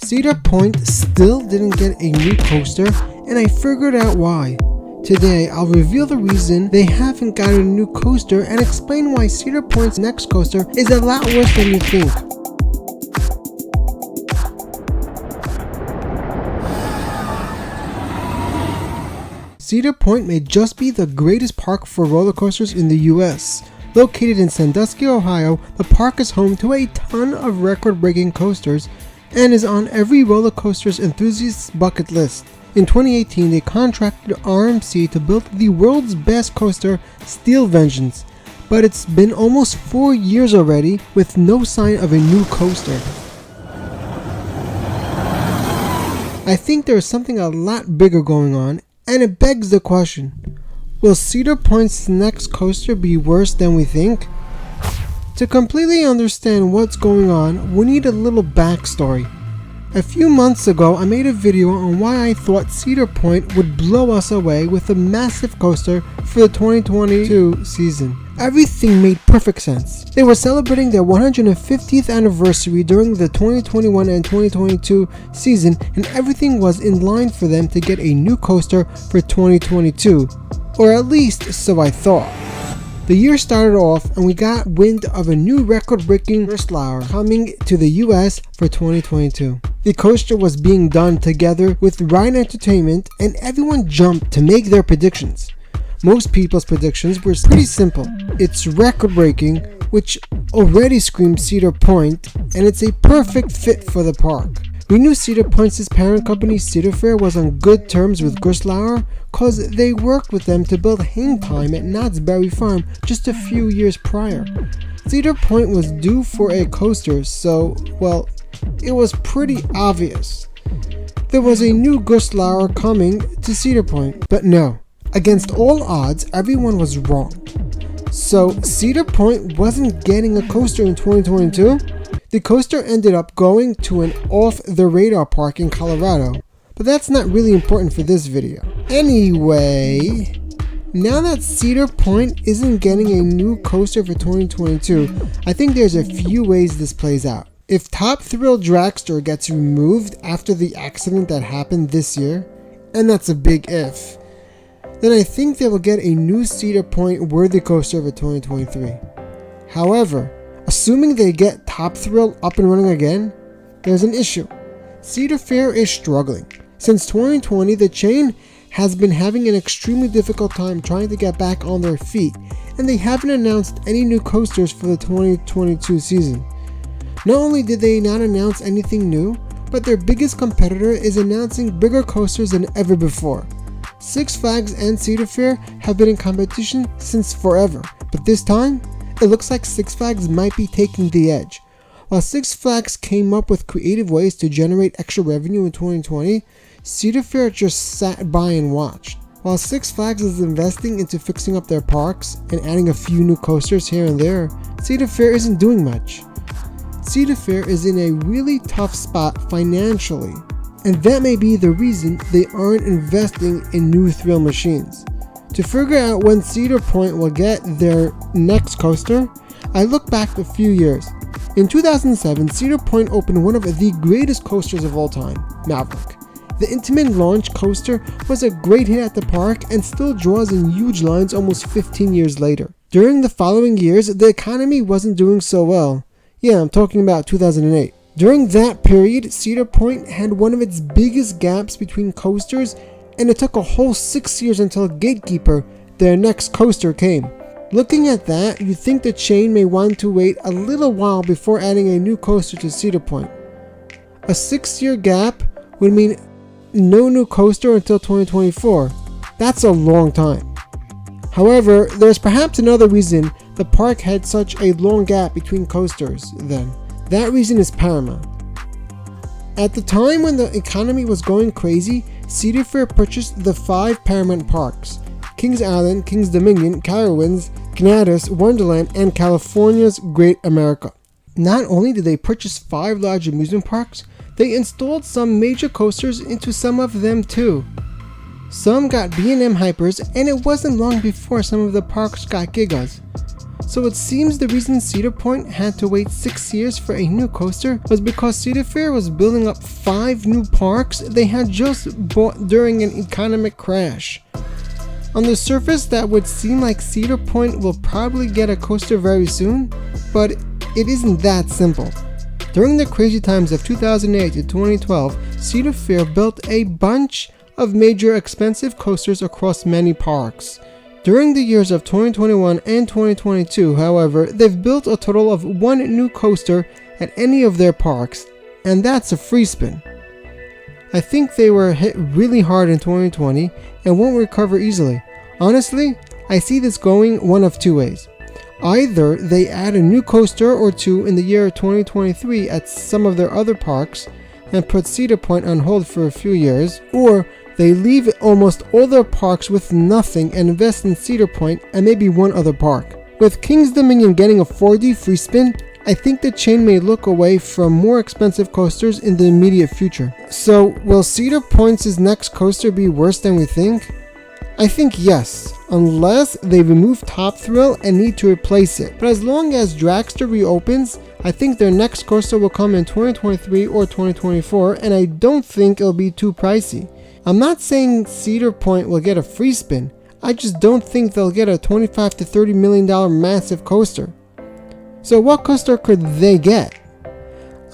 Cedar Point still didn't get a new coaster, and I figured out why. Today, I'll reveal the reason they haven't got a new coaster and explain why Cedar Point's next coaster is a lot worse than you think. Cedar Point may just be the greatest park for roller coasters in the US. Located in Sandusky, Ohio, the park is home to a ton of record-breaking coasters and is on every roller coasters enthusiast's bucket list. In 2018, they contracted RMC to build the world's best coaster, Steel Vengeance, but it's been almost 4 years already with no sign of a new coaster. I think there is something a lot bigger going on, and it begs the question, will Cedar Point's next coaster be worse than we think? To completely understand what's going on, we need a little backstory. A few months ago, I made a video on why I thought Cedar Point would blow us away with a massive coaster for the 2022 season. Everything made perfect sense. They were celebrating their 150th anniversary during the 2021 and 2022 season, and everything was in line for them to get a new coaster for 2022. Or at least, so I thought. The year started off and we got wind of a new record-breaking Dragster coming to the US for 2022. The coaster was being done together with Orion Entertainment, and everyone jumped to make their predictions. Most people's predictions were pretty simple. It's record-breaking, which already screams Cedar Point, and it's a perfect fit for the park. We knew Cedar Point's parent company Cedar Fair was on good terms with Dragster cause they worked with them to build Hang Time at Knott's Berry Farm just a few years prior. Cedar Point was due for a coaster, so, well, it was pretty obvious. There was a new Dragster coming to Cedar Point, but no. Against all odds, everyone was wrong. So Cedar Point wasn't getting a coaster in 2022? The coaster ended up going to an off-the-radar park in Colorado, but that's not really important for this video. Anyway, now that Cedar Point isn't getting a new coaster for 2022, I think there's a few ways this plays out. If Top Thrill Dragster gets removed after the accident that happened this year, and that's a big if, then I think they will get a new Cedar Point worthy coaster for 2023. However, assuming they get Top Thrill up and running again, there's an issue. Cedar Fair is struggling. Since 2020, the chain has been having an extremely difficult time trying to get back on their feet, and they haven't announced any new coasters for the 2022 season. Not only did they not announce anything new, but their biggest competitor is announcing bigger coasters than ever before. Six Flags and Cedar Fair have been in competition since forever, but this time, it looks like Six Flags might be taking the edge. While Six Flags came up with creative ways to generate extra revenue in 2020, Cedar Fair just sat by and watched. While Six Flags is investing into fixing up their parks and adding a few new coasters here and there, Cedar Fair isn't doing much. Cedar Fair is in a really tough spot financially, and that may be the reason they aren't investing in new thrill machines. To figure out when Cedar Point will get their next coaster, I look back a few years. In 2007, Cedar Point opened one of the greatest coasters of all time, Maverick. The Intamin launch coaster was a great hit at the park and still draws in huge lines almost 15 years later. During the following years, the economy wasn't doing so well. Yeah, I'm talking about 2008. During that period, Cedar Point had one of its biggest gaps between coasters, and it took a whole 6 years until Gatekeeper, their next coaster, came. Looking at that, you'd think the chain may want to wait a little while before adding a new coaster to Cedar Point. A 6-year gap would mean no new coaster until 2024. That's a long time. However, there's perhaps another reason the park had such a long gap between coasters then. That reason is paramount. At the time when the economy was going crazy, Cedar Fair purchased the 5 Paramount parks: Kings Island, Kings Dominion, Carowinds, Gnatus, Wonderland, and California's Great America. Not only did they purchase 5 large amusement parks, they installed some major coasters into some of them too. Some got B&M hypers, and it wasn't long before some of the parks got gigas. So it seems the reason Cedar Point had to wait 6 years for a new coaster was because Cedar Fair was building up 5 new parks they had just bought during an economic crash. On the surface, that would seem like Cedar Point will probably get a coaster very soon, but it isn't that simple. During the crazy times of 2008 to 2012, Cedar Fair built a bunch of major expensive coasters across many parks. During the years of 2021 and 2022, however, they've built a total of 1 new coaster at any of their parks, and that's a free spin. I think they were hit really hard in 2020 and won't recover easily. Honestly, I see this going one of 2 ways. Either they add a new coaster or 2 in the year 2023 at some of their other parks and put Cedar Point on hold for a few years, or they leave almost all their parks with nothing and invest in Cedar Point and maybe 1 other park. With King's Dominion getting a 4D free spin, I think the chain may look away from more expensive coasters in the immediate future. So, will Cedar Point's next coaster be worse than we think? I think yes, unless they remove Top Thrill and need to replace it. But as long as Dragster reopens, I think their next coaster will come in 2023 or 2024, and I don't think it'll be too pricey. I'm not saying Cedar Point will get a free spin, I just don't think they'll get a $25 to $30 million massive coaster. So what coaster could they get?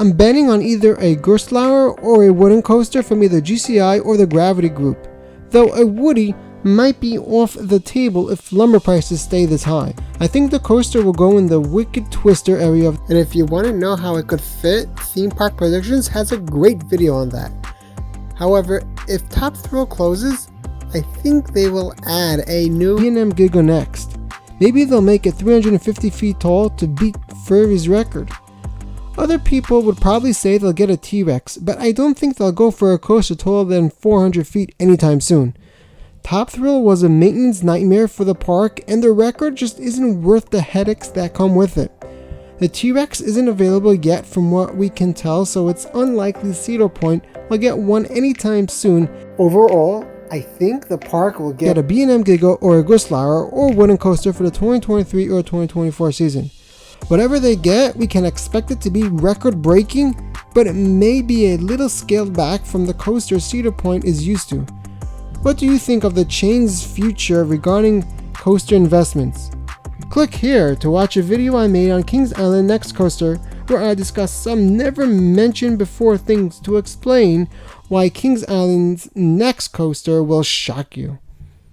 I'm betting on either a Gerstlauer or a wooden coaster from either GCI or the Gravity Group, though a Woody might be off the table if lumber prices stay this high. I think the coaster will go in the Wicked Twister area, and if you want to know how it could fit, Theme Park Predictions has a great video on that. However, if Top Thrill closes, I think they will add a new B&M Giga next. Maybe they'll make it 350 feet tall to beat Furry's record. Other people would probably say they'll get a T-Rex, but I don't think they'll go for a coaster taller than 400 feet anytime soon. Top Thrill was a maintenance nightmare for the park, and the record just isn't worth the headaches that come with it. The T-Rex isn't available yet from what we can tell, so it's unlikely Cedar Point will get one anytime soon. Overall, I think the park will get a B&M Giga or a Gerstlauer or wooden coaster for the 2023 or 2024 season. Whatever they get, we can expect it to be record-breaking, but it may be a little scaled back from the coaster Cedar Point is used to. What do you think of the chain's future regarding coaster investments? Click here to watch a video I made on Kings Island next coaster, where I discuss some never mentioned before things to explain why Kings Island's next coaster will shock you.